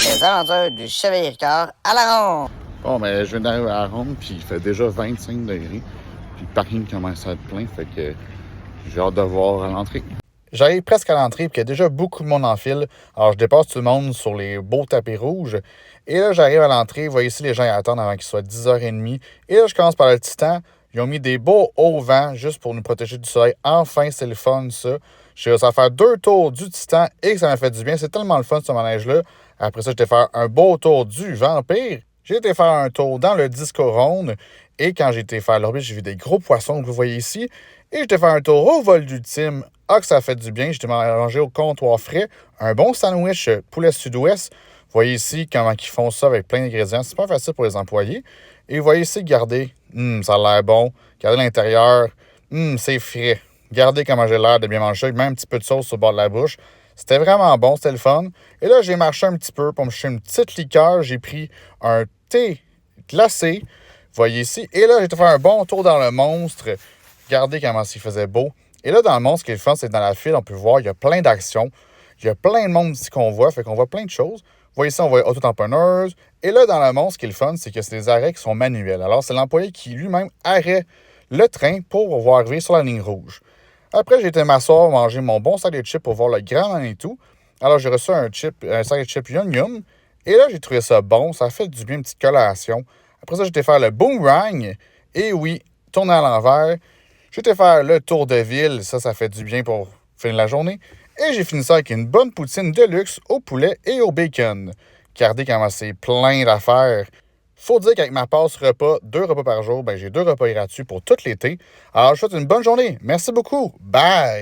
Les aventures du Chevalier Ricard à la ronde. Bon, ben, je viens d'arriver à la ronde, puis il fait déjà 25 degrés. Puis le parking commence à être plein, fait que j'ai hâte de voir à l'entrée. J'arrive presque à l'entrée, puis il y a déjà beaucoup de monde en file. Alors, je dépasse tout le monde sur les beaux tapis rouges. Et là, j'arrive à l'entrée. Vous voyez ici, les gens attendent avant qu'il soit 10h30. Et là, je commence par le Titan. Ils ont mis des beaux hauts vents juste pour nous protéger du soleil. Enfin, c'est le fun, ça. J'ai réussi à faire 2 tours du Titan et que ça m'a fait du bien. C'est tellement le fun, ce manège-là. Après ça, j'étais faire un beau tour du Vampire. J'ai été faire un tour dans le Disco Ronde. Et quand j'ai été faire l'orbite, j'ai vu des gros poissons que vous voyez ici. Et j'étais faire un tour au vol d'ultime. Ah, que ça a fait du bien. J'étais mangé au comptoir frais. Un bon sandwich poulet sud-ouest. Vous voyez ici comment ils font ça avec plein d'ingrédients. C'est pas facile pour les employés. Et vous voyez ici, regardez. Ça a l'air bon. Regardez l'intérieur. C'est frais. Regardez comment j'ai l'air de bien manger avec même un petit peu de sauce sur le bord de la bouche. C'était vraiment bon, c'était le fun. Et là, j'ai marché un petit peu pour me chercher une petite liqueur. J'ai pris un thé glacé. Vous voyez ici. Et là, j'ai été faire un bon tour dans le monstre. Regardez comment il faisait beau. Et là, dans le monstre, ce qui est le fun, c'est que dans la file, on peut voir, il y a plein d'actions. Il y a plein de monde ici qu'on voit. Fait qu'on voit plein de choses. Vous voyez ici, on voit auto-tamponneuse. Et là, dans le monstre, ce qui est le fun, c'est que c'est des arrêts qui sont manuels. Alors, c'est l'employé qui lui-même arrête le train pour voir arriver sur la ligne rouge. Après, j'ai été m'asseoir, manger mon bon sac de chips pour voir le grand et tout. Alors, j'ai reçu un sac de chips Yum Yum. Et là, j'ai trouvé ça bon. Ça a fait du bien, une petite collation. Après ça, j'ai été faire le boomerang. Et oui, tourner à l'envers. J'ai été faire le tour de ville. Ça fait du bien pour finir la journée. Et j'ai fini ça avec une bonne poutine de luxe au poulet et au bacon. Regardez comment c'est plein d'affaires. Faut dire qu'avec ma passe repas, 2 repas par jour, j'ai 2 repas gratuits pour tout l'été. Alors, je vous souhaite une bonne journée. Merci beaucoup. Bye!